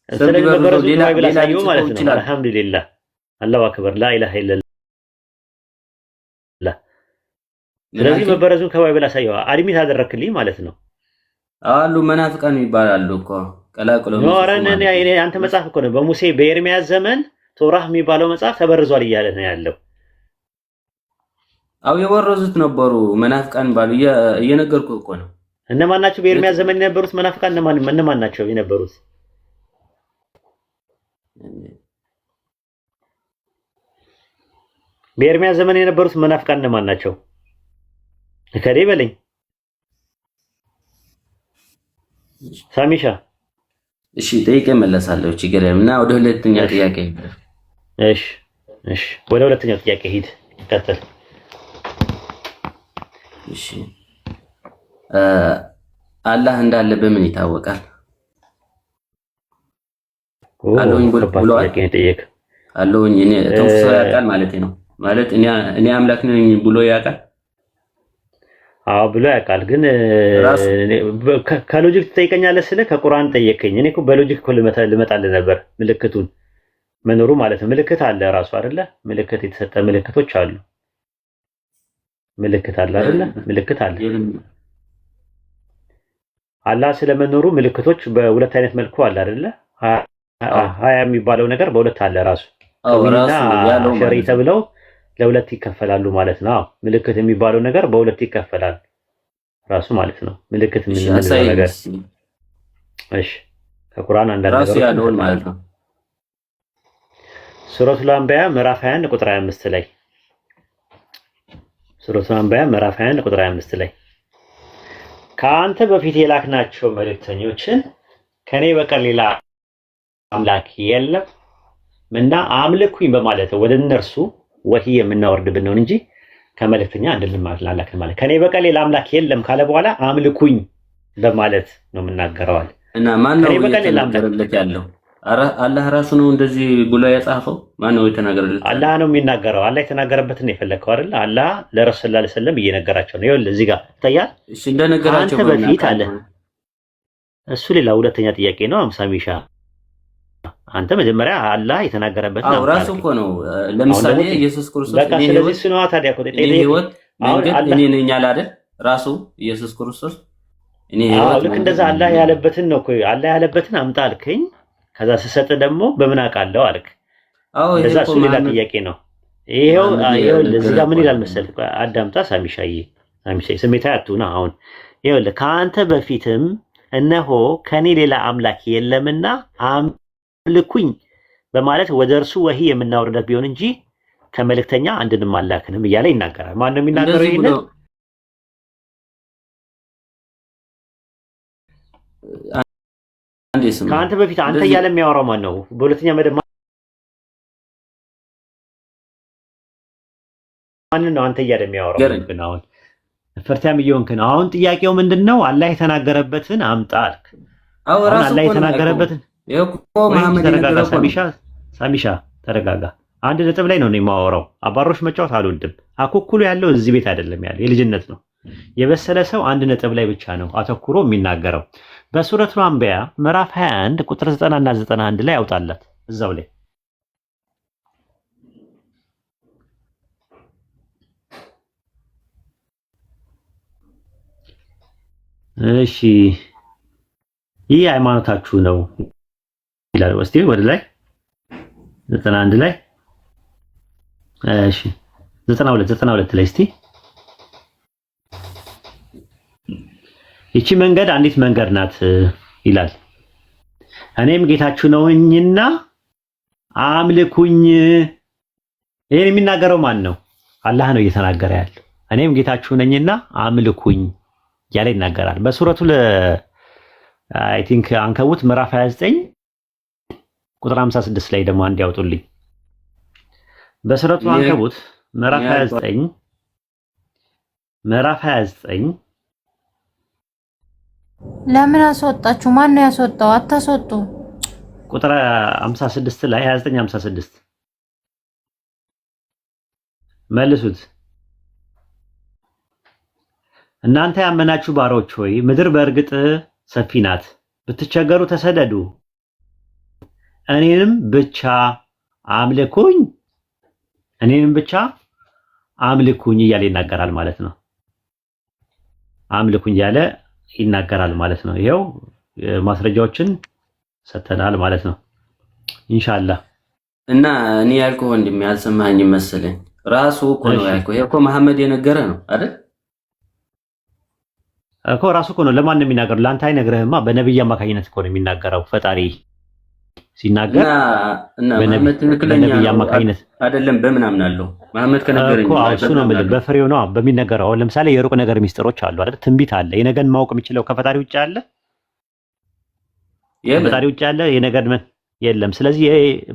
ስለዚህ መበረዙ ከባይብል አሳየው ማለት ነው። አልሐምዱሊላህ አላሁ አክበር ላኢላሃ ኢለላህ። ስለዚህ መበረዙን ከባይብል አሳየው አድሚት አደረክልኝ ማለት ነው። አሉ መናፍቃን ይባላሉ እኮ ቀላቅሎ ነው። አንተ መጽሐፍ እኮ ነው በሙሴ በኤርሚያስ ዘመን ቶራህ የሚባለው መጽሐፍ ተበርዟል እያለ ነው ያለው። አው የወረዙት ነበሩ መናፍቃን ባሉ እየነገርኩ እኮ ነው። እነማን ናቸው በኤርሚያስ ዘመን የነበሩት መናፍቃን? እነማን ናቸው የነበሩት? በኤርሚያስ ዘመን የነበሩት መናፍቃን እነማን ናቸው? እከሌ በለኝ ሳሚሻ። እሺ ጠይቄ መለሳለሁ። ችግር የለም። እና ወደ ሁለተኛ ጥያቄ። እሺ ወደ ሁለተኛው ጥያቄ ሂድ፣ ቀጥል። እሺ አላህ እንዳለ በምን ይታወቃል? አለውኝ ብሏል። አለውኝ እኔ ተንፍሶ ያውቃል ማለት ነው። ማለት እኔ አምላክ ነኝ ብሎ ያውቃል? አዎ ብሎ ያውቃል። ግን ከሎጂክ ትጠይቀኛለህ ስለ ከቁርአን ጠየቀኝ። እኔ እኮ በሎጂክ እኮ ልመጣልህ ነበር ምልክቱን መኖሩ ማለት ነው። ምልክት አለ ራሱ አይደለ? ምልክት የተሰጠ ምልክቶች አሉ። ምልክት አለ አይደለ? ምልክት አለ። አላህ ስለመኖሩ ምልክቶች በሁለት አይነት መልኩ አለ አይደለ? ሀያ የሚባለው ነገር በሁለት አለ ራሱ ሸሪ ተብለው ለሁለት ይከፈላሉ ማለት ነው። ምልክት የሚባለው ነገር በሁለት ይከፈላል ራሱ ማለት ነው። ምልክት የምንለው ነገር እሺ ከቁርአን አንዳንድ ራሱ ያለውን ማለት ነው። ሱረቱል አንቢያ ምዕራፍ 21 ቁጥር 25 ላይ ሱረቱል አንቢያ ምዕራፍ 21 ቁጥር 25 ላይ ከአንተ በፊት የላክናቸው መልእክተኞችን ከኔ በቀር ሌላ አምላክ የለም እና አምልኩኝ በማለት ወደ እነርሱ ወህይ የምናወርድብን ነው እንጂ ከመልእክተኛ እንድንማላክ ማለት ከኔ በቀር ሌላ አምላክ የለም ካለ በኋላ አምልኩኝ በማለት ነው የምናገረዋል። እና ማን ነው የተናገረለት ያለው? አላህ ራሱ ነው እንደዚህ ብሎ የጻፈው? ማን ነው የተናገረለት? አላህ ነው የሚናገረው። አላህ የተናገረበትን ነው የፈለከው አይደል? አላህ ለረሱል ሰለላሁ ዐለይሂ ወሰለም እየነገራቸው ነው። ይኸውልህ እዚህ ጋር ታያል። እሺ እንደነገራቸው አንተ በፊት አለ። እሱ ሌላ ሁለተኛ ጥያቄ ነው። አምሳሚሻ አንተ መጀመሪያ አላህ የተናገረበት ነው። ራሱ እኮ ነው። ለምሳሌ ኢየሱስ ክርስቶስ በቃ ስለዚህ እሱ ነው ታዲያ እኮ ህይወት መንገድ እኔ ነኝ አለ አይደል? ራሱ ኢየሱስ ክርስቶስ እኔ ህይወት ልክ እንደዛ አላህ ያለበትን ነው እኮ አላህ ያለበትን አምጣ አልከኝ። ከዛ ስሰጥ ደግሞ በምን አውቃለሁ አልክ። እንደዛ እሱ ሌላ ጥያቄ ነው። ይሄው ለዚህ ጋር ምን ይላል መሰለህ? አዳምጣ ሳሚሻዬ ስሜታዊ አትሁን። አሁን ይኸውልህ ከአንተ በፊትም እነሆ ከኔ ሌላ አምላክ የለምና አምልኩኝ በማለት ወደ እርሱ ወህይ የምናወርዳት ቢሆን እንጂ ከመልእክተኛ አንድንም አላክንም እያለ ይናገራል። ማን ነው የሚናገረው ይሄንን? ከአንተ በፊት አንተ እያለ የሚያወራው ማን ነው? በሁለተኛ መደብ ማን ነው አንተ እያለ የሚያወራው? ግን አሁን ፈርታም እየሆንክ ነው። አሁን ጥያቄው ምንድነው? አላህ የተናገረበትን አምጣ አልክ። አሁን አላህ የተናገረበትን ሳሚሻ ተረጋጋ። አንድ ነጥብ ላይ ነው የማወራው። አባሮች መጫወት አልወድም። አኩኩሉ ያለው እዚህ ቤት አይደለም ያለው የልጅነት ነው። የበሰለ ሰው አንድ ነጥብ ላይ ብቻ ነው አተኩሮ የሚናገረው። በሱረቱል አንቢያ ምዕራፍ 21 ቁጥር 90 እና 91 ላይ ያውጣላት እዛው ላይ እሺ ይህ ሃይማኖታችሁ ነው ይላል። እስቲ ወደ ላይ 91 ላይ እሺ 92 ላይ እስቲ ይቺ መንገድ አንዲት መንገድ ናት ይላል። እኔም ጌታችሁ ነውኝና አምልኩኝ። ይሄን የሚናገረው ማን ነው? አላህ ነው እየተናገረ ያለው። እኔም ጌታችሁ ነኝና አምልኩኝ ያለ ይናገራል። በሱረቱ አይ ቲንክ አንከቡት ምዕራፍ 29 ቁጥር 56 ላይ ደግሞ አንድ ያውጡልኝ። በሱረቱ አንከቡት ምዕራፍ 29 ለምን አስወጣችሁ? ማን ነው ያስወጣው? አታስወጡ። ቁጥር 56 ላይ 29 56 መልሱት። እናንተ ያመናችሁ ባሮች ሆይ ምድር በእርግጥ ሰፊ ናት፣ ብትቸገሩ ተሰደዱ፣ እኔንም ብቻ አምልኩኝ እያለ ይናገራል ማለት ነው። አምልኩኝ እያለ ይናገራል ማለት ነው። ይሄው ማስረጃዎችን ሰተናል ማለት ነው ኢንሻአላህ። እና እኔ ያልኩህ ወንድሜ ያልሰማኸኝ መሰለኝ። ራሱ እኮ ነው ያልኩህ። ይሄ እኮ መሐመድ የነገረ ነው አይደል? እኮ ራሱ እኮ ነው። ለማን ነው የሚናገረው? ለአንተ አይነግርህማ። በነብይ አማካኝነት እኮ ነው የሚናገረው። ፈጣሪ ሲናገር እና መሐመድ ትክክለኛ አማካኝነት አይደለም። በምን አምናለሁ? መሐመድ ከነገረኝ እኮ እሱ ነው የምልህ። በፍሬው ነው በሚነገረው። አሁን ለምሳሌ የሩቅ ነገር ሚስጥሮች አሉ አይደል? ትንቢት አለ። የነገን ማወቅ የሚችለው ከፈጣሪ ውጭ አለ? ከፈጣሪ ውጭ አለ የነገን ምን የለም። ስለዚህ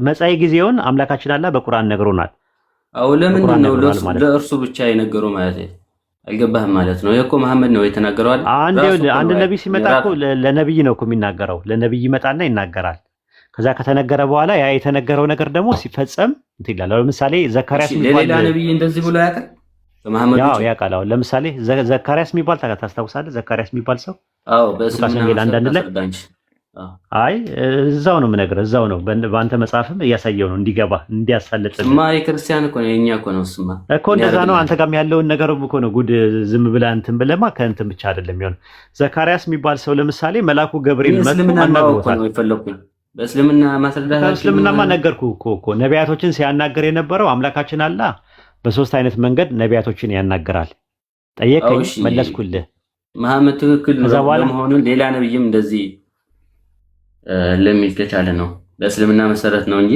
መጻኢ ጊዜውን አምላካችን አላህ በቁርአን ነግሮናል። አው ለምንድን ነው ለእርሱ ብቻ የነገረው ማለት ነው? አልገባህም ማለት ነው። እኮ መሐመድ ነው የተናገረው አይደል? አንድ ነብይ ሲመጣ እኮ ለነብይ ነው እኮ የሚናገረው። ለነብይ ይመጣና ይናገራል። ከዛ ከተነገረ በኋላ ያ የተነገረው ነገር ደግሞ ሲፈጸም እንትን ይላል። ለምሳሌ ዘካርያስ የሚባል ሌላ ነብይ እንደዚህ ብሎ ያውቃል? በመሐመድ ያው ያውቃል። አሁን ለምሳሌ ዘካርያስ የሚባል ታስታውሳለህ? ዘካርያስ የሚባል ሰው አዎ፣ በእስልምና አንዳንድ ላይ አይ እዛው ነው የምነግርህ፣ እዛው ነው በአንተ መጽሐፍም እያሳየው ነው እንዲገባ እንዲያሳልጥ። ስማ የክርስቲያን እኮ ነው የኛ እኮ ነው። ስማ እኮ እንደዛ ነው። አንተ ጋርም ያለውን ነገር እኮ ነው ጉድ ዝም ብለህ እንትን ብለማ ከእንትን ብቻ አይደለም የሚሆነው። ዘካርያስ የሚባል ሰው ለምሳሌ መልአኩ ገብርኤል መጥቶ አናግሮታል። በእስልምና ማስረዳት በእስልምናማ ነገርኩህ እኮ ነቢያቶችን ሲያናገር የነበረው አምላካችን አላህ በሶስት አይነት መንገድ ነቢያቶችን ያናገራል። ጠየቀኝ፣ መለስኩልህ። መሐመድ ትክክል ነው ለመሆኑን ሌላ ነብይም እንደዚህ ለሚል ከቻለ ነው በእስልምና መሰረት ነው እንጂ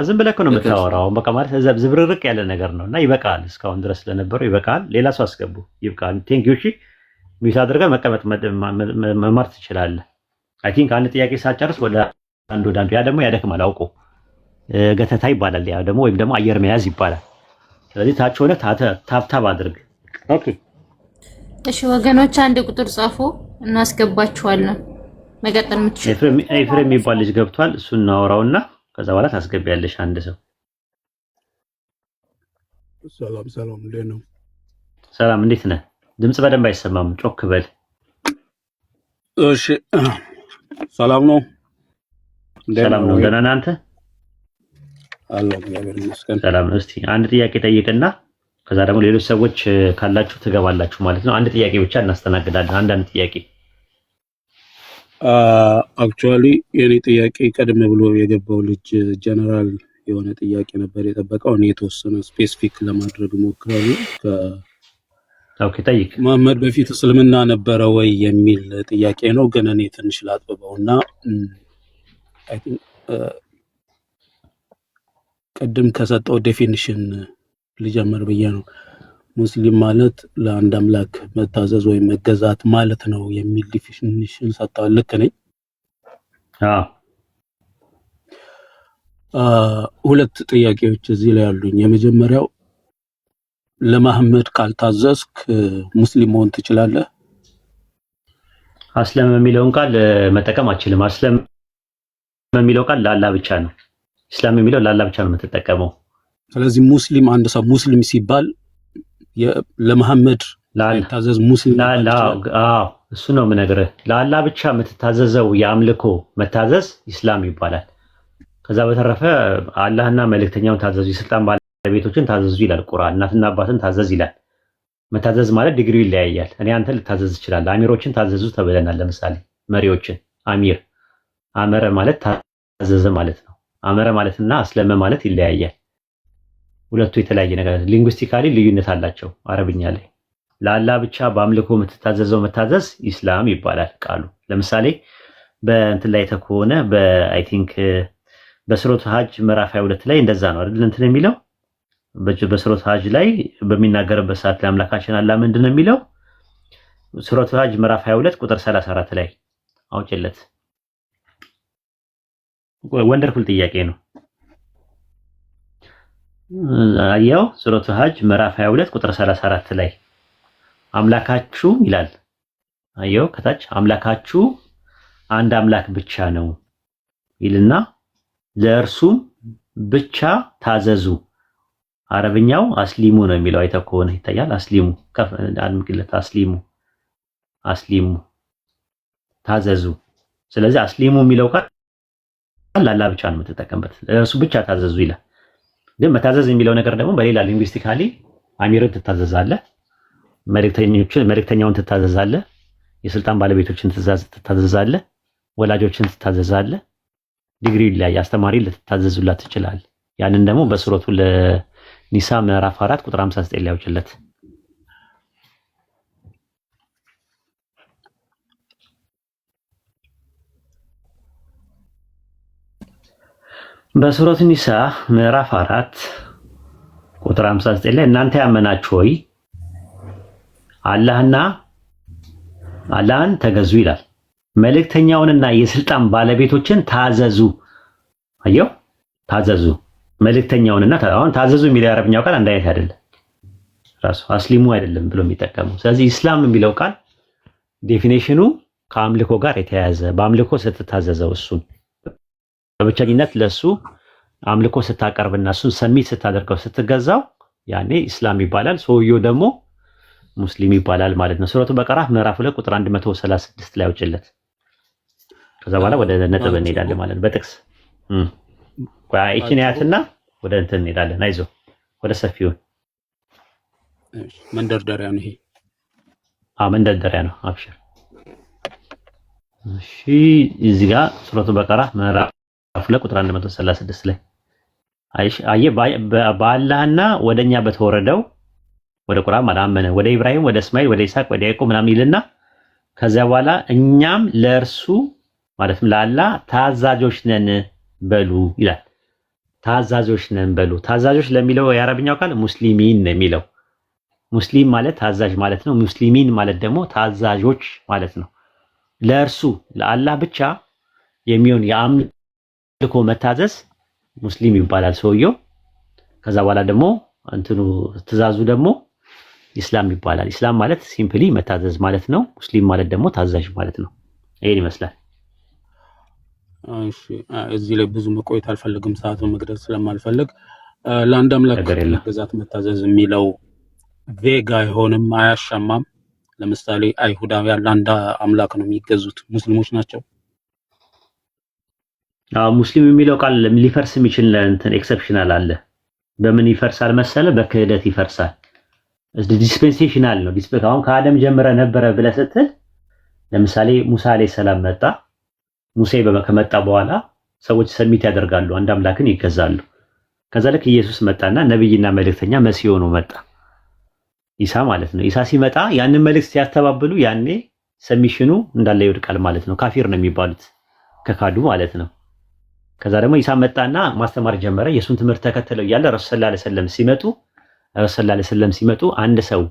ዝም ብለህ ነው የምታወራው። በቃ ማለት ዝብርርቅ ያለ ነገር ነውና ይበቃል። እስካሁን ድረስ ስለነበረው ይበቃል። ሌላ ሰው አስገቡ። ይበቃል። ቴንክ ዩ። እሺ ሚስ አድርገህ መቀመጥ መማር ትችላለህ። አይ ቲንክ አንድ ጥያቄ ሳጨርስ ወደ አንዱ ያ ደግሞ ያደክማል። አውቆ ገተታ ይባላል። ያ ደግሞ ወይም ደግሞ አየር መያዝ ይባላል። ስለዚህ ታች ሆነ ታብታብ አድርግ። ኦኬ እሺ ወገኖች፣ አንድ ቁጥር ጻፉ እናስገባችኋለን። መቀጠል የምትችል ኤፍሬም የሚባል ልጅ ገብቷል። እሱን እናወራውና ከዛ በኋላ ታስገቢያለሽ አንድ ሰው። ሰላም እንዴት ነው? ሰላም እንዴት ነህ? ድምጽ በደንብ አይሰማም፣ ጮክ በል። እሺ ሰላም ነው። ሰላም ነው። ደህና ነህ አንተ? አላህ እግዚአብሔር ይመስገን። ሰላም። እስቲ አንድ ጥያቄ ጠይቅና ከዛ ደግሞ ሌሎች ሰዎች ካላችሁ ትገባላችሁ ማለት ነው። አንድ ጥያቄ ብቻ እናስተናግዳለን። አንዳንድ ጥያቄ አክቹአሊ የኔ ጥያቄ ቀደም ብሎ የገባው ልጅ ጀነራል የሆነ ጥያቄ ነበር የጠበቀው። እኔ የተወሰነ ስፔሲፊክ ለማድረግ ሞክራለሁ። ኦኬ ጠይቅ። መሐመድ በፊት እስልምና ነበረ ወይ የሚል ጥያቄ ነው፣ ግን እኔ ትንሽ ላጥብበውና አይ ቲንክ ቀደም ከሰጠው ዴፊኒሽን ልጀምር ብዬ ነው። ሙስሊም ማለት ለአንድ አምላክ መታዘዝ ወይም መገዛት ማለት ነው የሚል ዲፊኒሽን ሰጥቷል። ልክ ነኝ? ሁለት ጥያቄዎች እዚህ ላይ አሉኝ። የመጀመሪያው ለመሐመድ ካልታዘዝክ ሙስሊም መሆን ትችላለህ? አስለም የሚለውን ቃል መጠቀም አችልም። አስለም የሚለው ቃል ለአላህ ብቻ ነው። እስላም የሚለው ለአላህ ብቻ ነው የምትጠቀመው። ስለዚህ ሙስሊም አንድ ሰው ሙስሊም ሲባል ለመሐመድ ታዘዝ ሙስሊም እሱ ነው የምነግርህ። ለአላህ ብቻ የምትታዘዘው የአምልኮ መታዘዝ ኢስላም ይባላል። ከዛ በተረፈ አላህና መልእክተኛውን ታዘዙ፣ የስልጣን ባለቤቶችን ታዘዙ ይላል ቁርአን። እናትና አባትን ታዘዝ ይላል። መታዘዝ ማለት ዲግሪው ይለያያል። እኔ አንተ ልታዘዝ ይችላል። አሚሮችን ታዘዙ ተብለናል። ለምሳሌ መሪዎችን አሚር አመረ ማለት ታዘዘ ማለት ነው። አመረ ማለትና አስለመ ማለት ይለያያል። ሁለቱ የተለያየ ነገር ሊንጉስቲካሊ ልዩነት አላቸው። አረብኛ ላይ ለአላህ ብቻ በአምልኮ የምትታዘዘው መታዘዝ ኢስላም ይባላል ቃሉ። ለምሳሌ በእንትን ላይ ተከሆነ በአይ ቲንክ በሱረቱ ሀጅ ምዕራፍ 22 ላይ እንደዛ ነው አይደል? እንትን የሚለው በሱረቱ ሀጅ ላይ በሚናገርበት ሰዓት ላይ አምላካችን አላህ ምንድነው የሚለው? ሱረቱ ሀጅ ምዕራፍ 22 ቁጥር 34 ላይ አውጭለት። ወንደርፉል ጥያቄ ነው። አያው ሱረቱ ሀጅ ምዕራፍ 22 ቁጥር 34 ላይ አምላካችሁ ይላል። አያው ከታች አምላካችሁ አንድ አምላክ ብቻ ነው ይልና ለእርሱም ብቻ ታዘዙ። አረብኛው አስሊሙ ነው የሚለው አይተህ ከሆነ ይታያል። አስሊሙ አድምቅለት። አስሊሙ ታዘዙ። ስለዚህ አስሊሙ የሚለው ቃል ለአላህ ብቻ ነው የምትጠቀምበት፣ ለእርሱ ብቻ ታዘዙ ይላል። ግን መታዘዝ የሚለው ነገር ደግሞ በሌላ ሊንግዊስቲካሊ አሚርን ትታዘዛለህ፣ መልእክተኛውን ትታዘዛለህ፣ የስልጣን ባለቤቶችን ትታዘዛለህ፣ ወላጆችን ትታዘዛለህ። ዲግሪ ላይ አስተማሪ ልትታዘዙላት ትችላለህ። ያንን ደግሞ በሱረቱ ለኒሳ ምዕራፍ 4 ቁጥር 59 ላይ አውጭለት። በሱረቱ ኒሳ ምዕራፍ 4 ቁጥር 59 ላይ እናንተ ያመናችሁ ሆይ አላህን ተገዙ ይላል። መልእክተኛውንና የስልጣን ባለቤቶችን ታዘዙ። አየው፣ ታዘዙ መልእክተኛውንና አሁን ታዘዙ የሚለው የአረብኛው ቃል አንድ አይነት አይደለም። ራሱ አስሊሙ አይደለም ብሎ የሚጠቀመው። ስለዚህ ኢስላም የሚለው ቃል ዴፊኒሽኑ ከአምልኮ ጋር የተያያዘ በአምልኮ ስትታዘዘው እሱን በብቸኝነት ለሱ አምልኮ ስታቀርብና እሱን ሰሚት ስታደርገው ስትገዛው ያኔ ኢስላም ይባላል። ሰውየው ደግሞ ሙስሊም ይባላል ማለት ነው። ሱረቱ በቀራ ምዕራፍ 2 ቁጥር 136 ላይ አውጭለት። ከዛ በኋላ ወደ ነጥብ እንሄዳለን ማለት ነው። በጥቅስ እቺን ያትና ወደ እንትን እንሄዳለን። አይዞ ወደ ሰፊው መንደርደሪያ ነው ይሄ። መንደርደሪያ ነው። አብሽር። እሺ እዚህ ጋር ሱረቱ በቀራ ምዕራፍ 2 ቁጥር 136 ላይ አየ በአላህና ወደኛ በተወረደው ወደ ቁርአን አላመነ ወደ ኢብራሂም ወደ እስማኤል ወደ ይስሐቅ ወደ ያዕቆብ ምናምን ይልና ከዛ በኋላ እኛም ለእርሱ ማለትም ለአላህ ታዛዦች ነን በሉ ይላል። ታዛዦች ነን በሉ። ታዛዦች ለሚለው የአረብኛው ቃል ሙስሊሚን ነው የሚለው። ሙስሊም ማለት ታዛዥ ማለት ነው። ሙስሊሚን ማለት ደግሞ ታዛዦች ማለት ነው። ለእርሱ ለአላህ ብቻ የሚሆን የአምልኮ መታዘዝ ሙስሊም ይባላል ሰውየው። ከዛ በኋላ ደግሞ እንትኑ ትእዛዙ ደግሞ ኢስላም ይባላል። ኢስላም ማለት ሲምፕሊ መታዘዝ ማለት ነው። ሙስሊም ማለት ደግሞ ታዛዥ ማለት ነው። ይሄን ይመስላል። እሺ እዚህ ላይ ብዙ መቆየት አልፈልግም፣ ሰዓቱን መግደል ስለማልፈልግ ለአንድ አምላክ መገዛት መታዘዝ የሚለው ቬጋ አይሆንም፣ አያሻማም። ለምሳሌ አይሁዳውያን ለአንድ አምላክ ነው የሚገዙት፣ ሙስሊሞች ናቸው። ሙስሊም የሚለው ቃል ሊፈርስ የሚችል እንትን ኤክሰፕሽናል አለ። በምን ይፈርሳል መሰለ? በክህደት ይፈርሳል። ዲስፔንሴሽናል ነው። አሁን ከአደም ጀምረ ነበረ ብለህ ስትል ለምሳሌ ሙሳ አለይሂ ሰላም መጣ። ሙሴ ከመጣ በኋላ ሰዎች ሰሚት ያደርጋሉ፣ አንድ አምላክን ይገዛሉ። ከዛ ልክ ኢየሱስ መጣና ነብይና መልእክተኛ መሲህ ሆኖ መጣ። ኢሳ ማለት ነው። ኢሳ ሲመጣ ያንን መልእክት ሲያስተባብሉ ያኔ ሰሚሽኑ እንዳለ ይወድቃል ማለት ነው። ካፊር ነው የሚባሉት ከካዱ ማለት ነው። ከዛ ደግሞ ኢሳ መጣና ማስተማር ጀመረ። የሱን ትምህርት ተከተለው እያለ ረሱል ሰለላሁ ዐለይሂ ወሰለም ሲመጡ አንድ ሰው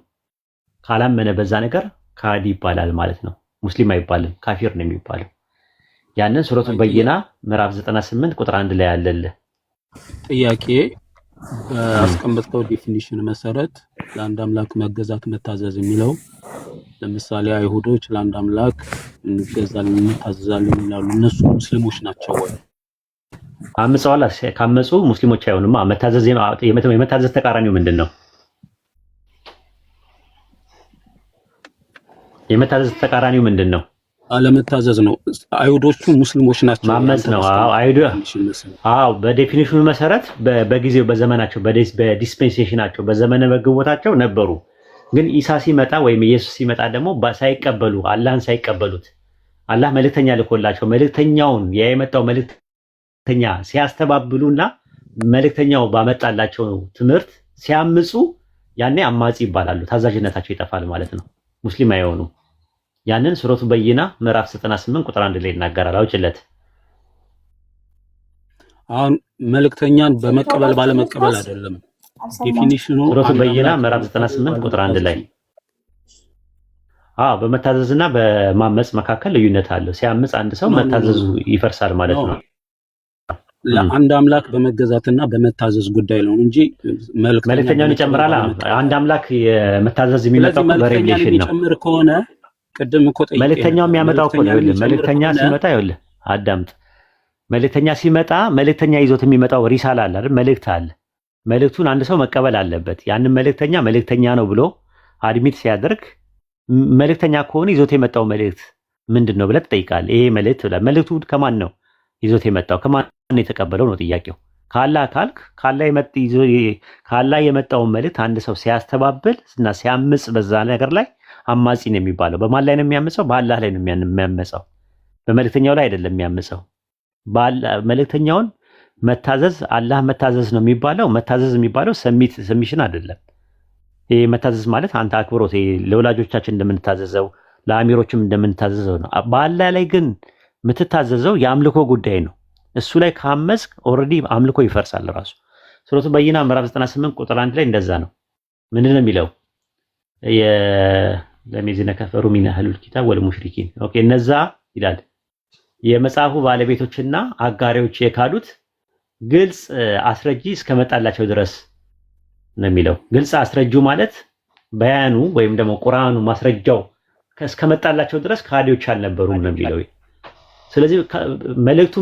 ካላመነ በዛ ነገር ካዲ ይባላል ማለት ነው። ሙስሊም አይባልም፣ ካፊር ነው የሚባለው። ያንን ሱረቱ በይና ምዕራፍ 98 ቁጥር 1 ላይ ያለለ ጥያቄ በአስቀመጥከው ዲፊኒሽን መሰረት ለአንድ አምላክ መገዛት መታዘዝ የሚለው ለምሳሌ አይሁዶች ለአንድ አምላክ እንገዛለን እንታዘዛለን ይላሉ። እነሱ ሙስሊሞች ናቸው ወይ? አመጻዋላ ካመጹ ሙስሊሞች አይሆኑማ። የመታዘዝ ተቃራኒው ምንድነው? የመታዘዝ ተቃራኒው ምንድነው? አለመታዘዝ ነው። አይሁዶቹ ሙስሊሞች ናቸው። ማመጽ ነው። በዴፊኒሽኑ መሰረት በጊዜው በዘመናቸው በዲስፔንሴሽናቸው በዘመነ መግቦታቸው ነበሩ። ግን ኢሳ ሲመጣ ወይም ኢየሱስ ሲመጣ ደግሞ ሳይቀበሉ አላህን ሳይቀበሉት አላህ መልእክተኛ ልኮላቸው መልእክተኛውን የመጣው መልእክተኛ ሲያስተባብሉና መልእክተኛው ባመጣላቸው ትምህርት ሲያምጹ ያኔ አማጺ ይባላሉ። ታዛዥነታቸው ይጠፋል ማለት ነው። ሙስሊም አይሆኑ። ያንን ሱረቱ በይና ምዕራፍ 98 ቁጥር 1 ላይ ይናገራል። አውጭለት። አሁን መልእክተኛን በመቀበል ባለመቀበል አይደለም ዲፊኒሽኑ። ሱረቱ በይና ምዕራፍ 98 ቁጥር 1 ላይ በመታዘዝና በማመጽ መካከል ልዩነት አለው። ሲያምጽ አንድ ሰው መታዘዙ ይፈርሳል ማለት ነው። ለአንድ አምላክ በመገዛትና በመታዘዝ ጉዳይ ነው እንጂ መልእክተኛውን ይጨምራል። አንድ አምላክ የመታዘዝ የሚመጣው በሬሌሽን ነው። ጨምር ከሆነ ቅድም እኮ ጠይቄ መልእክተኛው የሚያመጣው እኮ ነው። መልእክተኛ ሲመጣ ይኸውልህ አዳምጥ። መልእክተኛ ሲመጣ መልእክተኛ ይዞት የሚመጣው ሪሳላ አለ አይደል? መልእክት አለ። መልእክቱን አንድ ሰው መቀበል አለበት። ያንን መልእክተኛ ነው ብሎ አድሚት ሲያደርግ መልእክተኛ ከሆነ ይዞት የመጣው መልእክት ምንድነው ብለህ ትጠይቃለህ። ይሄ መልእክት ከማን ነው? ይዞት የመጣው ከማን የተቀበለው ነው ጥያቄው። ከአላህ ካልክ ከአላህ የመጣውን መልእክት አንድ ሰው ሲያስተባብል እና ሲያምጽ በዛ ነገር ላይ አማጺ ነው የሚባለው። በማን ላይ ነው የሚያምጸው? በአላህ ላይ ነው የሚያምጸው። በመልእክተኛው ላይ አይደለም የሚያምጸው። መልእክተኛውን መታዘዝ አላህ መታዘዝ ነው የሚባለው። መታዘዝ የሚባለው ሰሚሽን አይደለም። ይሄ መታዘዝ ማለት አንተ አክብሮት ለወላጆቻችን እንደምንታዘዘው ለአሚሮችም እንደምንታዘዘው ነው። በአላህ ላይ ግን የምትታዘዘው የአምልኮ ጉዳይ ነው። እሱ ላይ ካመጽ ኦልሬዲ አምልኮ ይፈርሳል ራሱ። ሱረቱ በይና ምዕራፍ 98 ቁጥር 1 ላይ እንደዛ ነው። ምንድነው የሚለው? ለሚዚነ ከፈሩ ሚን አህሉል ኪታብ ወል ሙሽሪኪን ኦኬ፣ እነዛ ይላል የመጽሐፉ ባለቤቶችና አጋሪዎች የካዱት ግልጽ አስረጂ እስከመጣላቸው ድረስ ነው የሚለው። ግልጽ አስረጁ ማለት በያኑ ወይም ደግሞ ቁርአኑ ማስረጃው እስከመጣላቸው ድረስ ካዲዎች አልነበሩም ነው የሚለው። ስለዚህ መልእክቱ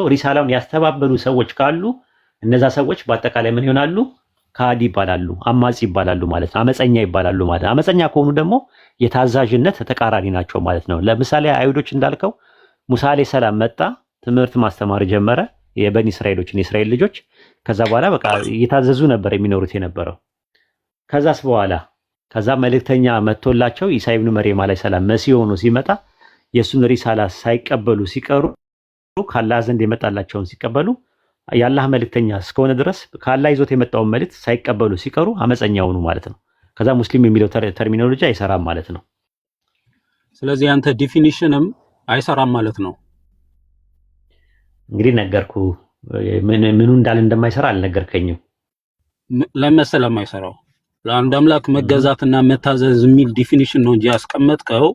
ሪሳላውን ያስተባበሉ ሰዎች ካሉ እነዛ ሰዎች በአጠቃላይ ምን ይሆናሉ? ካዲ ይባላሉ፣ አማጺ ይባላሉ ማለት ነው። አመፀኛ ይባላሉ ማለት ነው። አመፀኛ ከሆኑ ደግሞ የታዛዥነት ተቃራኒ ናቸው ማለት ነው። ለምሳሌ አይሁዶች እንዳልከው ሙሳ አለይሂ ሰላም መጣ፣ ትምህርት ማስተማር ጀመረ፣ የበኒ እስራኤሎችን የእስራኤል ልጆች። ከዛ በኋላ በቃ እየታዘዙ ነበር የሚኖሩት የነበረው። ከዛ መልእክተኛ መጥቶላቸው ኢሳ ኢብኑ መርየም አለይሂ ሰላም መሲህ ሆኖ ሲመጣ የሱን ሪሳላ ሳይቀበሉ ሲቀሩ ከአላህ ዘንድ የመጣላቸውን ሲቀበሉ የአላህ መልእክተኛ እስከሆነ ድረስ ከአላህ ይዞት የመጣውን መልእክት ሳይቀበሉ ሲቀሩ አመፀኛ ሆኑ ማለት ነው። ከዛ ሙስሊም የሚለው ተርሚኖሎጂ አይሰራም ማለት ነው። ስለዚህ አንተ ዲፊኒሽንም አይሰራም ማለት ነው። እንግዲህ ነገርኩ። ምኑ እንዳለ እንደማይሰራ አልነገርከኝም። ለመሰለ የማይሰራው ለአንድ አምላክ መገዛትና መታዘዝ የሚል ዲፊኒሽን ነው እንጂ ያስቀመጥከው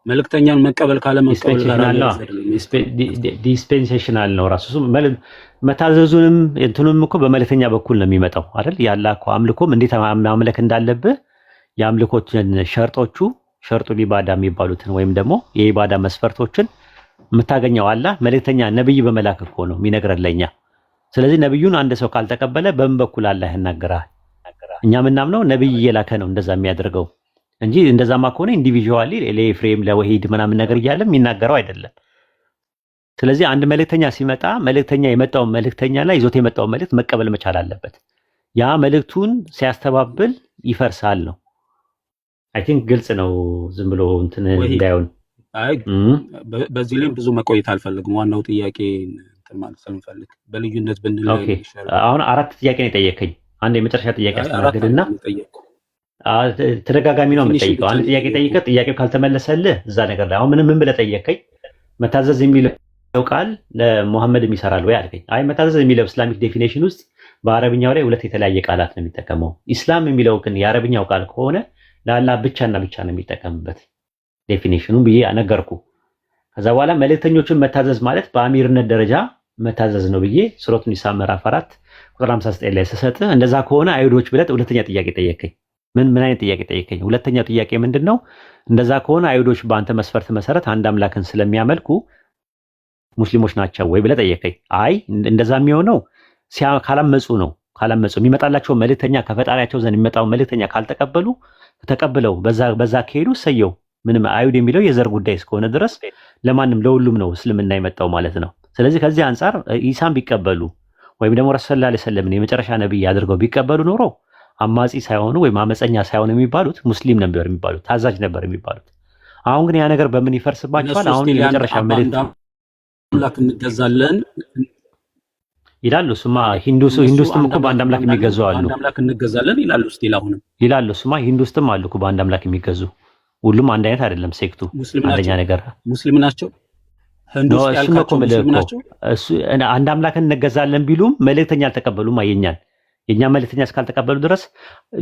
መልእክተኛን መቀበል ካለ መቀበል ዲስፔንሴሽናል ነው ራሱ። መታዘዙንም እንትኑም እኮ በመልእክተኛ በኩል ነው የሚመጣው አይደል? ያላህ እኮ አምልኮም እንዴት ማምለክ እንዳለብህ የአምልኮችን ሸርጡ ኢባዳ የሚባሉትን ወይም ደግሞ የኢባዳ መስፈርቶችን የምታገኘው አላህ መልእክተኛ ነብይ በመላክ እኮ ነው የሚነግረን ለኛ። ስለዚህ ነብዩን አንድ ሰው ካልተቀበለ በምን በኩል አላህ ያናገራል? እኛ ምናምነው ነብይ እየላከ ነው እንደዛ የሚያደርገው እንጂ እንደዛማ ከሆነ ኢንዲቪጁዋሊ ለኤፍሬም ለወሂድ ምናምን ነገር እያለ የሚናገረው አይደለም። ስለዚህ አንድ መልእክተኛ ሲመጣ መልእክተኛ የመጣውን መልእክተኛና ይዞት የመጣውን መልእክት መቀበል መቻል አለበት። ያ መልእክቱን ሲያስተባብል ይፈርሳል ነው። አይ ቲንክ ግልጽ ነው። ዝም ብሎ እንትን እንዳይሆን በዚህ ላይ ብዙ መቆየት አልፈልግም። ዋናው ጥያቄ እንትን ማለት ስለምፈልግ በልዩነት ብንለይ ይሻላል። አሁን 4 ጥያቄ ነው የጠየቀኝ። አንድ የመጨረሻ ጥያቄ አስተናግድና ተደጋጋሚ ነው የምጠይቀው። አንድ ጥያቄ ጠይቀህ ጥያቄው ካልተመለሰልህ እዛ ነገር ላይ አሁን ምን ብለህ ጠየቀኝ? መታዘዝ የሚለው ቃል ለሙሐመድም ይሰራል ወይ አልከኝ። አይ መታዘዝ የሚለው ኢስላሚክ ዴፊኒሽን ውስጥ በአረብኛው ላይ 2 የተለያየ ቃላት ነው የሚጠቀመው። ኢስላም የሚለው ግን የአረብኛው ቃል ከሆነ ለአላህ ብቻና ብቻ ነው የሚጠቀምበት ዴፊኒሽኑን ብዬ አነገርኩ። ከዛ በኋላ መልእክተኞችን መታዘዝ ማለት በአሚርነት ደረጃ መታዘዝ ነው ብዬ ሱረቱ ኒሳ ምዕራፍ 4 ቁጥር 59 ላይ ስሰጥህ እንደዛ ከሆነ አይሁዶች ብለህ ሁለተኛ ጥያቄ ጠየቀኝ። ምን አይነት ጥያቄ ጠየቀኝ? ሁለተኛው ጥያቄ ምንድነው? እንደዛ ከሆነ አይሁዶች በአንተ መስፈርት መሰረት አንድ አምላክን ስለሚያመልኩ ሙስሊሞች ናቸው ወይ ብለህ ጠየቀኝ። አይ እንደዛ የሚሆነው ካላመጹ ነው። ካላመጹ የሚመጣላቸው መልእክተኛ ከፈጣሪያቸው ዘንድ የሚመጣው መልእክተኛ ካልተቀበሉ ተቀብለው በዛ ከሄዱ ሰየው ምንም አይሁድ የሚለው የዘር ጉዳይ እስከሆነ ድረስ ለማንም ለሁሉም ነው እስልምና የመጣው ማለት ነው። ስለዚህ ከዚህ አንፃር ኢሳን ቢቀበሉ ወይም ደግሞ ረሱል ሰለላሁ ዐለይሂ ወሰለም የመጨረሻ ነብይ አድርገው ቢቀበሉ ኖሮ አማጺ ሳይሆኑ ወይም አመፀኛ ሳይሆኑ የሚባሉት ሙስሊም ነበር የሚባሉት፣ ታዛዥ ነበር የሚባሉት። አሁን ግን ያ ነገር በምን ይፈርስባቸዋል? አሁን የመጨረሻ መልእክት አምላክ እንገዛለን ይላሉ። እሱማ ሂንዱስትም እኮ በአንድ አምላክ የሚገዙ አሉ። አንድ አምላክ እንገዛለን ይላሉ። ስቲል አሁንም ይላሉ። እሱማ ሂንዱስትም አሉ እኮ በአንድ አምላክ የሚገዙ። ሁሉም አንድ አይነት አይደለም ሴክቱ። አንደኛ ነገር ሙስሊም ናቸው። ህንዱስ ያልካቸው ሙስሊም ናቸው። እሱ አንድ አምላክን እንገዛለን ቢሉም መልእክተኛ አልተቀበሉም። የኛ መልእክተኛ እስካልተቀበሉ ድረስ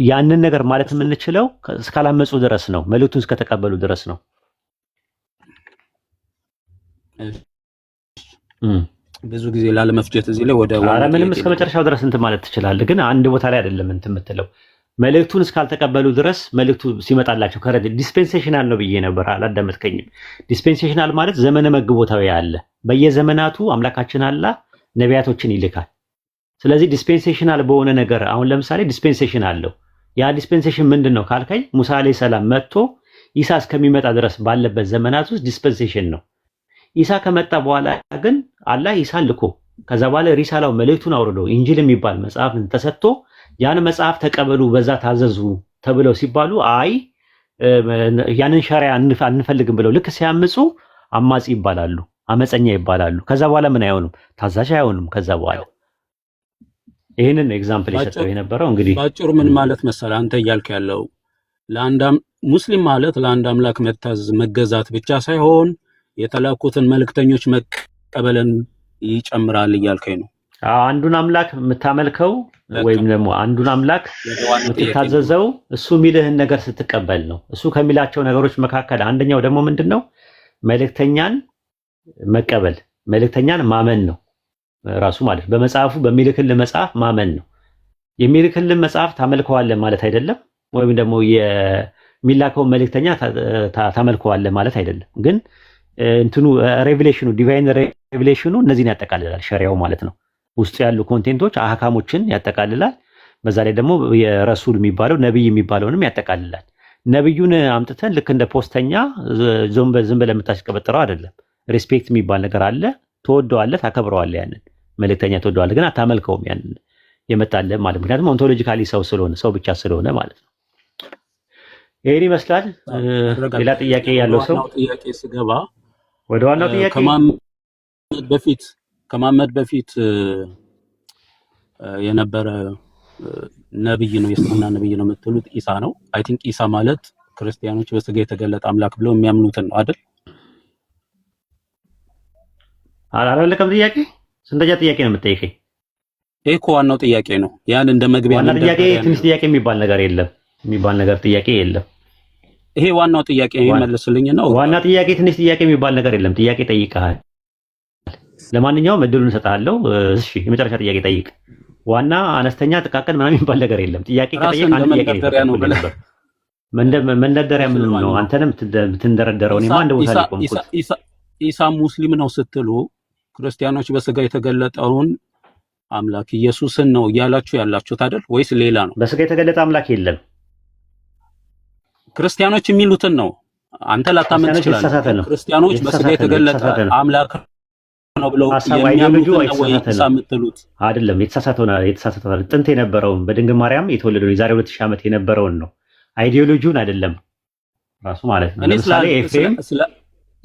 ያንን ነገር ማለት የምንችለው እስካላመጹ ድረስ ነው። መልእክቱን እስከተቀበሉ ድረስ ነው። ብዙ ጊዜ ላለመፍጀት እዚህ ላይ ወደ ምንም እስከ መጨረሻው ድረስ እንትን ማለት ትችላለህ። ግን አንድ ቦታ ላይ አይደለም እንትን የምትለው። መልእክቱን እስካልተቀበሉ ድረስ መልእክቱ ሲመጣላቸው ከረድ ዲስፔንሴሽናል ነው ብዬ ነበር። አላዳመጥከኝም። ዲስፔንሴሽናል ማለት ዘመነ መግቦታዊ አለ። በየዘመናቱ አምላካችን አላህ ነቢያቶችን ይልካል። ስለዚህ ዲስፔንሴሽናል በሆነ ነገር አሁን ለምሳሌ ዲስፔንሴሽን አለው። ያ ዲስፔንሴሽን ምንድን ነው ካልከኝ ሙሳ አለይሂ ሰላም መጥቶ ኢሳ እስከሚመጣ ድረስ ባለበት ዘመናት ውስጥ ዲስፔንሴሽን ነው። ኢሳ ከመጣ በኋላ ግን አላህ ኢሳን ልኮ ከዛ በኋላ ሪሳላው መልእክቱን አውርዶ ኢንጂል የሚባል መጽሐፍን ተሰጥቶ ያን መጽሐፍ ተቀበሉ በዛ ታዘዙ ተብለው ሲባሉ አይ ያንን ሸሪዓ አንፈልግም ብለው ልክ ሲያምፁ አማጺ ይባላሉ፣ አመፀኛ ይባላሉ። ከዛ በኋላ ምን አይሆኑም? ታዛዥ አይሆኑም። ከዛ በኋላ ይሄንን ኤግዛምፕል የሰጠው የነበረው እንግዲህ ባጭሩ ምን ማለት መሰለህ አንተ እያልክ ያለው ሙስሊም ማለት ለአንድ አምላክ መታዘዝ መገዛት ብቻ ሳይሆን የተላኩትን መልእክተኞች መቀበልን ይጨምራል እያልከኝ ነው። አንዱን አምላክ የምታመልከው ወይም ደግሞ አንዱን አምላክ የምትታዘዘው እሱ የሚልህን ነገር ስትቀበል ነው። እሱ ከሚላቸው ነገሮች መካከል አንደኛው ደግሞ ምንድነው? መልእክተኛን መቀበል፣ መልእክተኛን ማመን ነው ራሱ ማለት በመጽሐፉ በሚልክልህ መጽሐፍ ማመን ነው። የሚልክልህ መጽሐፍ ታመልከዋለህ ማለት አይደለም፣ ወይም ደግሞ የሚላከውን መልእክተኛ ታመልከዋለህ ማለት አይደለም። ግን እንትኑ ሬቪሌሽኑ ዲቫይን ሬቪሌሽኑ እነዚህን ያጠቃልላል። ሸሪዓው ማለት ነው ውስጥ ያሉ ኮንቴንቶች አህካሞችን ያጠቃልላል። በዛ ላይ ደግሞ የረሱል የሚባለው ነብይ የሚባለውንም ያጠቃልላል። ነብዩን አምጥተን ልክ እንደ ፖስተኛ ዝም ብለህ የምታስቀበጥረው አይደለም። ሪስፔክት የሚባል ነገር አለ። ትወደዋለህ፣ ታከብረዋለህ። ያንን መልእክተኛ ትወደዋለህ፣ ግን አታመልከውም። ያንን የመጣልህ ማለት ምክንያቱም ኦንቶሎጂካሊ ሰው ስለሆነ ሰው ብቻ ስለሆነ ማለት ነው። ይሄን ይመስላል። ሌላ ጥያቄ ያለው ሰው ጥያቄ ስገባ ወደ ዋናው ጥያቄ ከማመድ በፊት የነበረ ነብይ ነው፣ የእስልምና ነብይ ነው የምትሉት ኢሳ ነው። አይ ቲንክ ኢሳ ማለት ክርስቲያኖች በስጋ የተገለጠ አምላክ ብለው የሚያምኑትን ነው አይደል? አላለቀም ጥያቄ። ስንተኛ ጥያቄ ነው የምትጠይቀኝ? ይሄ እኮ ዋናው ጥያቄ ነው። ያን እንደ መግቢያ ዋና ጥያቄ ትንሽ ጥያቄ የሚባል ነገር የለም። ጥያቄ የለም። ይሄ ዋናው ጥያቄ ይመልስልኝ ነው። ዋና ጥያቄ ትንሽ ጥያቄ የሚባል ነገር የለም። ጥያቄ ጠይቀሃል። ለማንኛውም እድሉን እሰጥሃለሁ። እሺ የመጨረሻ ጥያቄ ጠይቅ። ዋና አነስተኛ ጥቃቅን ምናምን የሚባል ነገር የለም። ጥያቄ ከጠየቅ አንድ ጥያቄ ነው ነበር። መንደርደሪያ ምን ነው? አንተንም ትንደረደረው እኔማ አንድ ቦታ ላይ ቆምኩት። ኢሳ ሙስሊም ነው ስትሉ ክርስቲያኖች በስጋ የተገለጠውን አምላክ ኢየሱስን ነው እያላችሁ ያላችሁት አይደል? ወይስ ሌላ ነው? በስጋ የተገለጠ አምላክ የለም። ክርስቲያኖች የሚሉትን ነው። አንተ ላታመን ትችላለህ። ክርስቲያኖች በስጋ የተገለጠ አምላክ ነው ብለው የምትሉት አይደለም። የተሳሳተው ጥንት የነበረውን በድንግል ማርያም የተወለደው የዛሬ 2000 ዓመት የነበረውን ነው። አይዲዮሎጂውን አይደለም ራሱ ማለት ነው። ለምሳሌ ኤፍሬም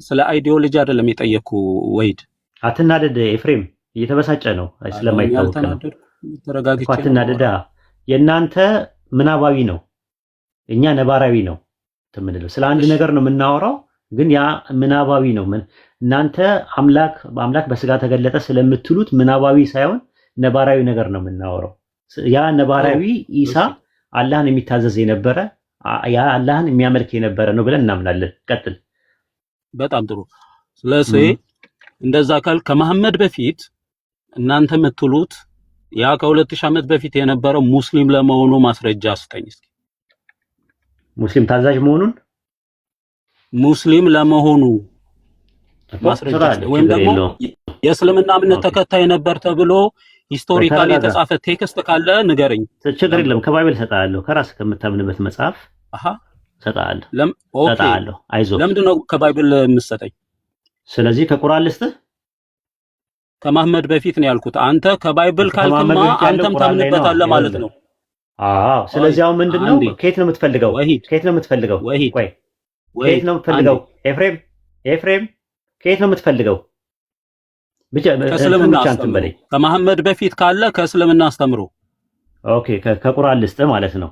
ስለ አይዲዮሎጂ አይደለም የጠየኩ። ወይድ አትናደድ። ኤፍሬም እየተበሳጨ ነው ስለማይታወቅ ነው። አትናደዳ። የእናንተ ምናባዊ ነው፣ እኛ ነባራዊ ነው የምንለው። ስለ አንድ ነገር ነው የምናወራው፣ ግን ያ ምናባዊ ነው። እናንተ አምላክ በስጋ ተገለጠ ስለምትሉት ምናባዊ ሳይሆን ነባራዊ ነገር ነው የምናወራው። ያ ነባራዊ ኢሳ አላህን የሚታዘዝ የነበረ ያ አላህን የሚያመልክ የነበረ ነው ብለን እናምናለን። ቀጥል። በጣም ጥሩ። ስለዚህ እንደዛ ካል ከመሐመድ በፊት እናንተ የምትሉት ያ ከ2000 ዓመት በፊት የነበረው ሙስሊም ለመሆኑ ማስረጃ አስጠኝ እስኪ። ሙስሊም ታዛዥ መሆኑን ሙስሊም ለመሆኑ ማስረጃ ወይም ደግሞ የእስልምና እምነት ተከታይ ነበር ተብሎ ሂስቶሪካሊ የተጻፈ ቴክስት ካለ ንገረኝ። ችግር የለም። ከባይብል ሰጣለሁ። ከራስ ከምታምንበት መጽሐፍ ሰጣለሁ። ሰጣለሁ። አይዞህ። ለምንድን ነው ከባይብል የምትሰጠኝ? ስለዚህ ከቁርአን ልስጥህ። ከመሐመድ በፊት ነው ያልኩት። አንተ ከባይብል ካልክማ አንተም ታምንበታለህ ማለት ነው። አዎ። ስለዚህ አሁን ምንድነው? ከየት ነው የምትፈልገው? ከየት ነው የምትፈልገው? ቆይ ከየት ነው የምትፈልገው? ኤፍሬም ከየት ነው የምትፈልገው? ብቻ ከእስልምና አስተምሮ። ከመሐመድ በፊት ካለ ከእስልምና አስተምሮ። ኦኬ። ከቁርአን ልስጥህ ማለት ነው።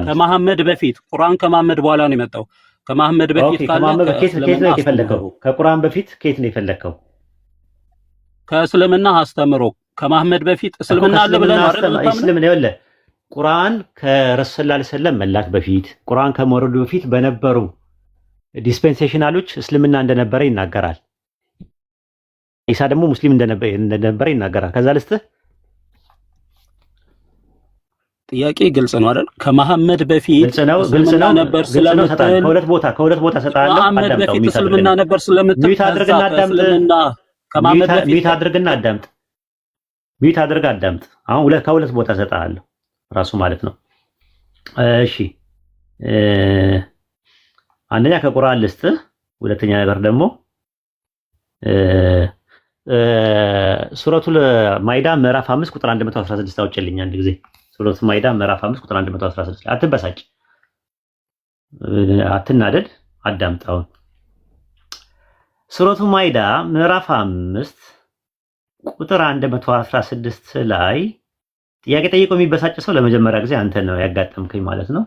ከመሐመድ በፊት ቁርአን ከመሐመድ በኋላ ነው የመጣው። ከመሐመድ በፊት ካለ ከየት ነው የፈለከው? ከቁርአን በፊት ከየት ነው የፈለከው? ከእስልምና አስተምሮ። ከመሐመድ በፊት እስልምና አለ ብለን አይደል? እስልምና ይወለ ቁርአን ከረሱል ሰለላሁ ዐለይሂ ወሰለም መላክ በፊት ቁርአን ከመውረዱ በፊት በነበሩ ዲስፔንሴሽናሎች እስልምና እንደነበረ ይናገራል። ኢሳ ደግሞ ሙስሊም እንደነበረ ይናገራል። ከዛ ልስጥህ። ጥያቄ ግልጽ ነው አይደል? ከመሐመድ በፊት እስልምና ነበር ስለምትል ከሁለት ቦታ ሰጣለሁ። አዳምጠው። እስልምና ነበር ስለምትል ሚት አድርግና አዳምጥ። ከመሐመድ በፊት ሚት አድርግና አዳምጥ። ሚት አድርግና አዳምጥ። አሁን ከሁለት ቦታ ሰጣለሁ ራሱ ማለት ነው። እሺ አንደኛ ከቁርአን ልስጥህ። ሁለተኛ ነገር ደግሞ ሱረቱል ማይዳ ምዕራፍ 5 ቁጥር 116 አውጭልኝ አንድ ጊዜ። ሱረቱል ማይዳ ምዕራፍ 5 ቁጥር 116። አትበሳጭ፣ አትናደድ፣ አዳምጣው። ሱረቱል ማይዳ ምዕራፍ 5 ቁጥር 116 ላይ ጥያቄ ጠይቆ የሚበሳጭ ሰው ለመጀመሪያ ጊዜ አንተ ነው ያጋጠምከኝ ማለት ነው።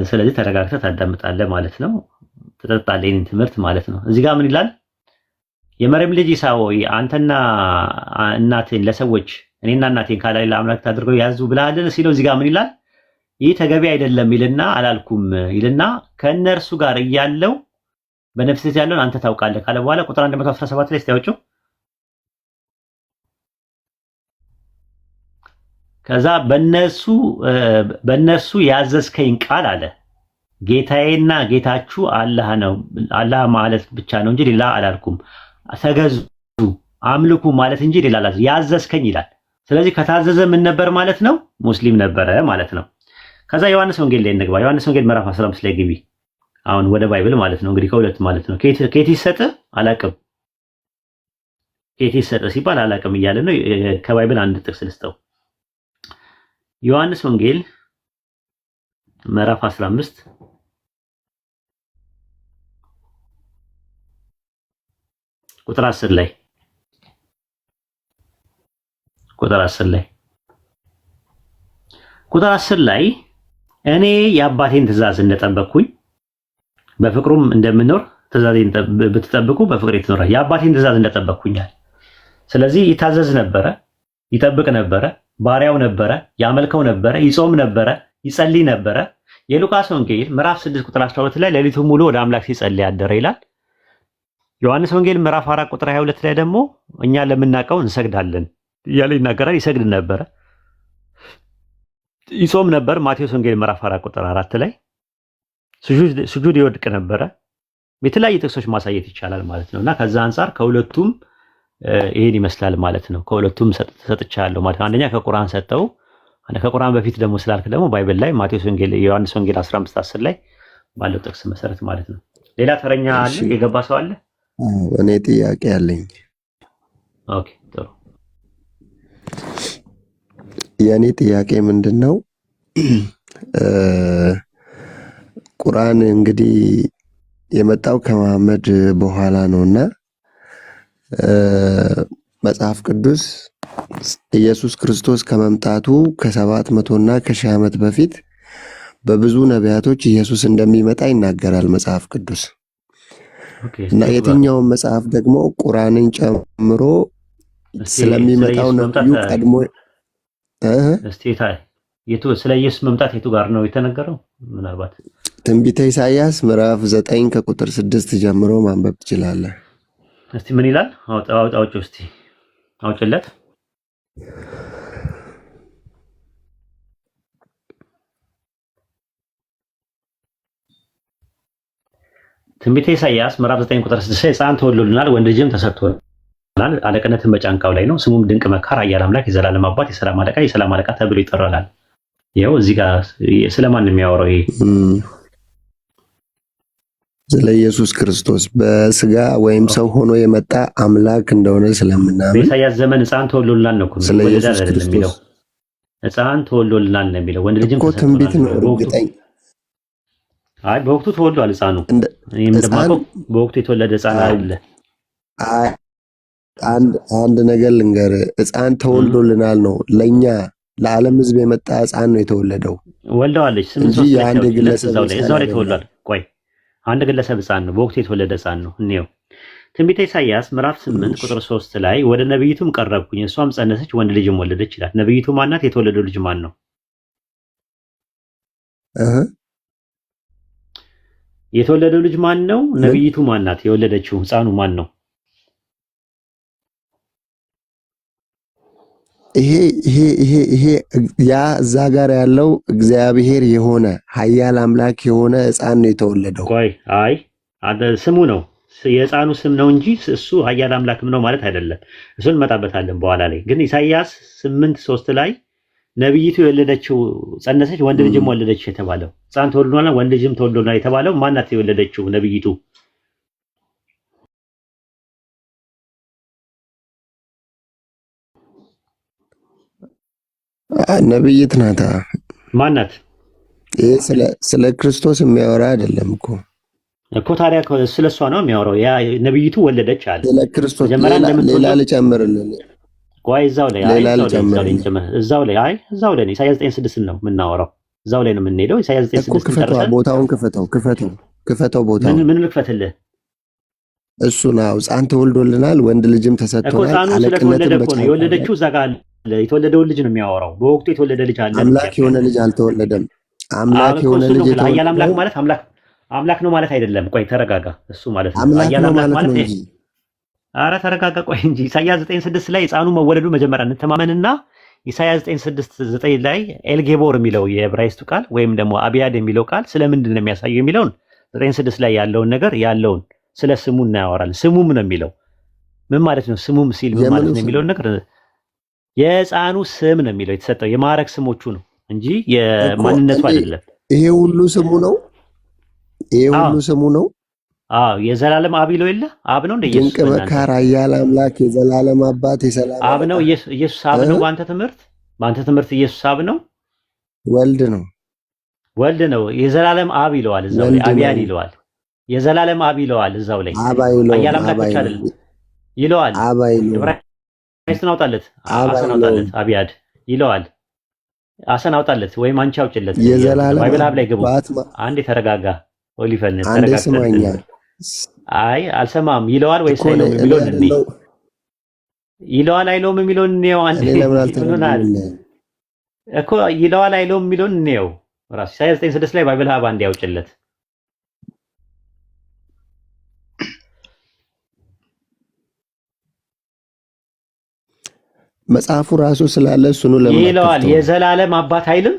ስለዚህ ተረጋግተህ ታዳምጣለህ ማለት ነው። ትጠጣለህ ይህንን ትምህርት ማለት ነው። እዚህ ጋር ምን ይላል? የመርየም ልጅ ኢሳ ሆይ አንተና እናቴን ለሰዎች እኔና እናቴን ካላሌላ አምላክ ታድርገው ያዙ ብለሃልን ሲለው እዚህ ጋር ምን ይላል? ይህ ተገቢ አይደለም ይልና አላልኩም ይልና ከእነርሱ ጋር እያለው በነፍስህ ያለውን አንተ ታውቃለህ ካለ በኋላ ቁጥር 117 ላይ እስቲያውጭው ከዛ በእነሱ ያዘዝከኝ ቃል አለ ጌታዬና ጌታችሁ አላህ ነው። አላህ ማለት ብቻ ነው እንጂ ሌላ አላልኩም። ተገዙ አምልኩ ማለት እንጂ ሌላ አላልኩም። ያዘዝከኝ ይላል። ስለዚህ ከታዘዘ ምን ነበር ማለት ነው? ሙስሊም ነበረ ማለት ነው። ከዛ ዮሐንስ ወንጌል ላይ እንግባ። ዮሐንስ ወንጌል ምዕራፍ 15 ላይ ግቢ። አሁን ወደ ባይብል ማለት ነው። እንግዲህ ከሁለት ማለት ነው። ከየት ይሰጥ አላቅም። ከየት ይሰጥ ሲባል አላቅም እያለ ነው። ከባይብል አንድ ጥቅስ ልስጠው። ዮሐንስ ወንጌል ምዕራፍ 15 ቁጥር 10 ላይ ቁጥር 10 ላይ እኔ የአባቴን ትእዛዝ እንደጠበቅኩኝ በፍቅሩም እንደምኖር ትእዛዜን ብትጠብቁ በፍቅሬ ትኖራላችሁ። የአባቴን ትእዛዝ እንደጠበቅኩኛል። ስለዚህ ይታዘዝ ነበረ፣ ይጠብቅ ነበረ፣ ባሪያው ነበረ፣ ያመልከው ነበረ፣ ይጾም ነበረ፣ ይጸልይ ነበረ። የሉቃስ ወንጌል ምዕራፍ 6 ቁጥር 12 ላይ ሌሊቱን ሙሉ ወደ አምላክ ሲጸልይ አደረ ይላል። ዮሐንስ ወንጌል ምዕራፍ 4 ቁጥር 22 ላይ ደግሞ እኛ ለምናውቀው እንሰግዳለን እያለ ይናገራል። ይሰግድ ነበረ፣ ይጾም ነበር። ማቴዎስ ወንጌል ምዕራፍ 4 ቁጥር 4 ላይ ስጁድ ይወድቅ ነበረ። የተለያዩ ጥቅሶች ማሳየት ይቻላል ማለት ነውና ከዛ አንፃር ከሁለቱም ይሄን ይመስላል ማለት ነው። ከሁለቱም ሰጥቻለሁ ማለት ነው። አንደኛ ከቁርአን ሰጠው፣ ከቁርአን በፊት ደግሞ ስላልክ ደግሞ ባይብል ላይ ማቴዎስ ወንጌል፣ ዮሐንስ ወንጌል 15:10 ላይ ባለው ጥቅስ መሰረት ማለት ነው። ሌላ ተረኛ አለ? የገባ ሰው አለ? እኔ ጥያቄ አለኝ። ኦኬ ጥሩ። የኔ ጥያቄ ምንድነው? ቁርአን እንግዲህ የመጣው ከመሐመድ በኋላ ነውና መጽሐፍ ቅዱስ ኢየሱስ ክርስቶስ ከመምጣቱ ከ700 እና ከ1000 ዓመት በፊት በብዙ ነቢያቶች ኢየሱስ እንደሚመጣ ይናገራል መጽሐፍ ቅዱስ። እና የትኛውን መጽሐፍ ደግሞ ቁርአንን ጨምሮ ስለሚመጣው ነብዩ ቀድሞ ስለ ኢየሱስ መምጣት የቱ ጋር ነው የተነገረው? ምናልባት ትንቢተ ኢሳይያስ ምዕራፍ 9 ከቁጥር 6 ጀምሮ ማንበብ ትችላለህ። እስቲ ምን ይላል? አውጣው እስቲ አውጭለት። ትንቢተ ኢሳይያስ ምዕራፍ 9 ቁጥር 6 ሕፃን ተወልዶልናል፣ ወንድ ልጅም ተሰጥቶናል፣ አለቅነትን በጫንቃው ላይ ነው፣ ስሙም ድንቅ መካር፣ ኃያል አምላክ፣ የዘላለም አባት፣ የሰላም አለቃ፣ የሰላም አለቃ ተብሎ ይጠራል። ይኸው እዚህ ጋር ስለማን ነው የሚያወራው? ይሄ ስለ ኢየሱስ ክርስቶስ በስጋ ወይም ሰው ሆኖ የመጣ አምላክ እንደሆነ ስለምናምን በኢሳይያስ ዘመን ሕፃን ተወልዶልናል ነው ስለ ኢየሱስ ክርስቶስ ሕፃን ተወልዶልናል ነው የሚለው። ወንድ ልጅም እኮ ትንቢት ነው። እርግጠኛ አይ በወቅቱ ተወልዷል ሕፃኑ። እኔም እንደማውቀው በወቅቱ የተወለደ ሕፃን አለ። አንድ ነገር ልንገር፣ ሕፃን ተወልዶልናል ነው ለኛ ለዓለም ሕዝብ የመጣ ሕፃን ነው የተወለደው። ወልደዋለች እንጂ የአንድ ግለሰብ እዛው ላይ ተወልዷል። ቆይ አንድ ግለሰብ ሕፃን ነው፣ በወቅቱ የተወለደ ሕፃን ነው። እንየው ትንቢተ ኢሳይያስ ምዕራፍ 8 ቁጥር 3 ላይ ወደ ነብይቱም ቀረብኩኝ፣ እሷም ጸነሰች፣ ወንድ ልጅም ወለደች ይላል። ነብይቱ ማናት? የተወለደው ልጅ ማን ነው? የተወለደው ልጅ ማን ነው? ነብይቱ ማናት? የወለደችው ሕፃኑ ማን ነው? ይሄ ያ እዛ ጋር ያለው እግዚአብሔር የሆነ ኃያል አምላክ የሆነ ሕፃን ነው የተወለደው። ቆይ አይ ስሙ ነው የሕፃኑ ስም ነው እንጂ እሱ ኃያል አምላክም ነው ማለት አይደለም። እሱን እንመጣበታለን በኋላ ላይ። ግን ኢሳይያስ 8:3 ላይ ነብይቱ የወለደችው ጸነሰች፣ ወንድ ልጅም ወለደች የተባለው ሕፃን ተወልዶልናል፣ ወንድ ልጅም ተወልዶልናል የተባለው ማናት? የወለደችው ነብይቱ ነብይት ናታ። ማናት? ይሄ ስለ ክርስቶስ የሚያወራ አይደለም እኮ ታዲያ ስለሷ ነው የሚያወራው። ያ ነብይቱ ወለደች አለ። ስለ ክርስቶስ ሌላ ልጨምርልን። ቆይ እዛው ላይ ኢሳይያስ 9:6 ነው የምናወራው። እዛው ላይ ነው የምንሄደው። ኢሳይያስ 9:6 ክፈተው፣ ቦታውን ክፈተው ቦታውን። ምን ልክፈትልህ? እሱ ነው ሕፃን ተወልዶልናል፣ ወንድ ልጅም ተሰጥቶናል። አለቅነትን በቻለ የወለደችው እዛ ጋር የተወለደውን ልጅ ነው የሚያወራው። በወቅቱ የተወለደ ልጅ አለ። አምላክ የሆነ ልጅ አልተወለደም። አምላክ የሆነ ልጅ የተወለደ አምላክ ማለት አምላክ ነው ማለት አይደለም። ቆይ ተረጋጋ። እሱ ማለት ነው አምላክ ነው ማለት ነው እንጂ። ኧረ ተረጋጋ ቆይ እንጂ። ኢሳይያስ 9:6 ላይ ሕፃኑ መወለዱ መጀመሪያ እንተማመንና ኢሳይያስ 9:6 ላይ ኤልጌቦር የሚለው የዕብራይስጡ ቃል ወይም ደግሞ አብያድ የሚለው ቃል ስለምንድን ነው የሚያሳየው የሚለውን 9:6 ላይ ያለውን ነገር ያለውን ስለ ስሙ እናያወራለን። ስሙም ነው የሚለው ምን ማለት ነው? ስሙም ሲል ምን ማለት ነው የሚለውን ነገር የሕፃኑ ስም ነው የሚለው የተሰጠው የማዕረግ ስሞቹ ነው እንጂ የማንነቱ አይደለም። ይሄ ሁሉ ስሙ ነው። አዎ የዘላለም አብ ይለው የለ አብ ነው እንደ ኢየሱስ ድንቅ መካር ኃያል አምላክ የዘላለም አባት የሰላም አብ ነው። ኢየሱስ አብ ነው። በአንተ ትምህርት ኢየሱስ አብ ነው። ወልድ ነው። የዘላለም አብ ይለዋል እዛው ላይ። አብያድ ይለዋል። የዘላለም አብ ይለዋል እዛው ላይ። ኃያል አምላክ ብቻ አይደለም ይለዋል። ዕብራይስጥን አውጣለት፣ አሰን አውጣለት። አብያድ ይለዋል። አሰን አውጣለት ወይም አንቺ አውጭለት። ባይብል አብ ላይ ግቡ። አንዴ ተረጋጋ። ኦሊፈን ተረጋጋ። አይ አልሰማም ይለዋል ወይስ አይለውም የሚለውን እንዴ? ይለዋል አይለውም የሚለውን ነው። አንዴ እኮ ይለዋል አይለውም የሚለውን ነው ራሱ ኢሳይያስ 9:6 ላይ ባይብል አብ አንዴ ያውጭለት። መጽሐፉ ራሱ ስላለ እሱኑ ይለዋል። የዘላለም አባት አይልም?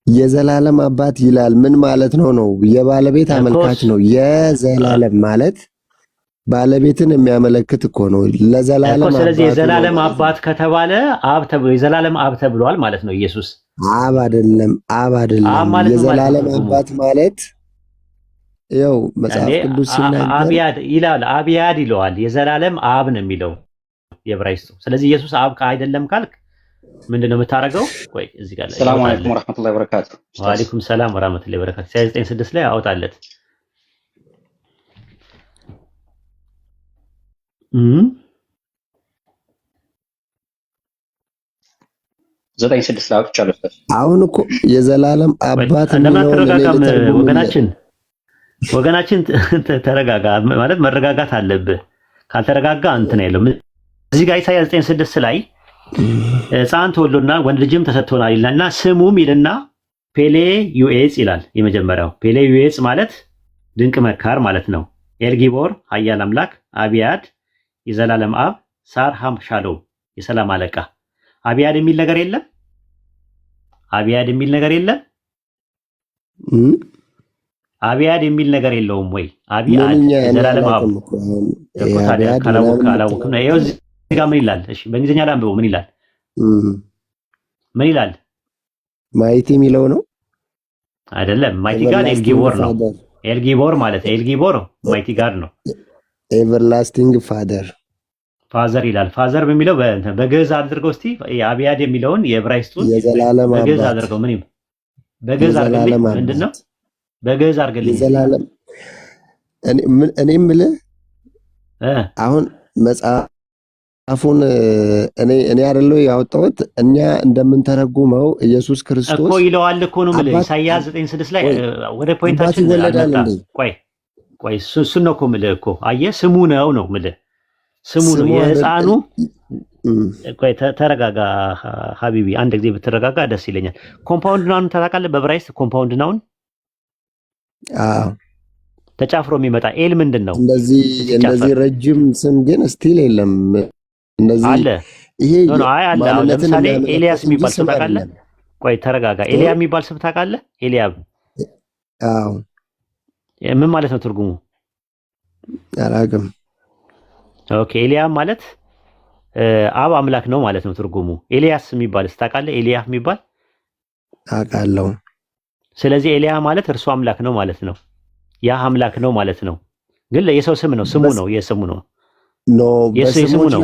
የዘላለም አባት ይላል። ምን ማለት ነው? የባለቤት አመልካች ነው። የዘላለም ማለት ባለቤትን የሚያመለክት እኮ ነው። ለዘላለም ስለዚህ የዘላለም አባት ከተባለ አብ ተብሎ የዘላለም አብ ተብሏል ማለት ነው። ኢየሱስ አብ አይደለም። የዘላለም አባት ማለት ያው መጽሐፍ ቅዱስ ሲናገር አብያድ ይላል። አብያድ ይለዋል። የዘላለም አብ ነው የሚለው የዕብራይስጡ። ስለዚህ ኢየሱስ አብ አይደለም ካልክ ምንድነው የምታረገው? ቆይ እዚህ ጋር ሰላም አለይኩም ወራህመቱላሂ ወበረካቱ። ወአለይኩም ሰላም ወራህመቱላሂ ወበረካቱ። ኢሳይያስ 9:6 ላይ አውጣለት። 9:6 ላይ አውጥቻለሁ። አሁን እኮ የዘላለም አባት ወገናችን ተረጋጋ። ማለት መረጋጋት አለብህ። ካልተረጋጋ እንትን አይደለም። እዚህ ጋር ኢሳይያስ 9:6 ላይ ሕፃን ተወልዶና ወንድ ልጅም ተሰጥቶናል ይላልና ስሙም ይልና ፔሌ ዩኤጽ ይላል። የመጀመሪያው ፔሌ ዩኤጽ ማለት ድንቅ መካር ማለት ነው። ኤልጊቦር ኃያል አምላክ፣ አብያድ የዘላለም አብ፣ ሳር ሃም ሻሎም የሰላም አለቃ። አብያድ የሚል ነገር የለም። አብያድ የሚል ነገር የለውም ወይ? አብያድ የዘላለም አብ እኮ ታዲያ ካላወቅም ነው። ይኸው እዚህ ጋር ምን ይላል? እሺ በእንግሊዝኛ ላይ አንብበው። ምን ይላል? ማይቲ የሚለው ነው አይደለም። ማይቲ ጋር ኤልጊቦር ነው። ኤልጊቦር ማለት ኤልጊቦር ማይቲ ጋር ነው። ኤቨርላስቲንግ ፋዘር ይላል። ፋዘር በሚለው በግዕዝ አድርገው እስቲ አብያድ የሚለውን የዕብራይስጡን በግዕዝ አድርገው። ምን በግዕዝ አድርገው? ምንድነው በግዕዝ አድርገልኝ። የዘላለም እኔ የምልህ አሁን መጽሐፉን እኔ አይደለሁ ያወጣሁት። እኛ እንደምንተረጉመው ኢየሱስ ክርስቶስ እኮ ይለዋል እኮ ነው የምልህ። ኢሳይያስ 9:6 ላይ ወደ ፖይንታችን አልመጣ። ቆይ እሱን ነው እኮ የምልህ እኮ አየህ፣ ስሙ ነው የምልህ። ስሙ ነው የሕፃኑ። ቆይ ተረጋጋ ሀቢቢ፣ አንድ ጊዜ ብትረጋጋ ደስ ይለኛል። ኮምፓውንድ ናውን ታውቃለህ? በዕብራይስጥ ኮምፓውንድ ናውን ተጫፍሮ የሚመጣ ኤል ምንድን ነው? እንደዚህ ረጅም ስም ግን ስቲል የለም። እንደዚህ አለ። ይሄ አለ። አሁን ለምሳሌ ኤልያስ የሚባል ስም ታውቃለህ? ቆይ ተረጋጋ። ኤልያብ የሚባል ስም ታውቃለህ? ኤልያብ ምን ማለት ነው ትርጉሙ? አላውቅም። ኦኬ ኤልያብ ማለት አብ አምላክ ነው ማለት ነው ትርጉሙ። ኤልያስ የሚባል ታውቃለህ? ኤልያብ የሚባል አውቃለሁ። ስለዚህ ኤልያ ማለት እርሱ አምላክ ነው ማለት ነው። ያ አምላክ ነው ማለት ነው። ግን የሰው ስም ነው፣ ስሙ ነው፣ የስሙ ነው። የስሙ ነው።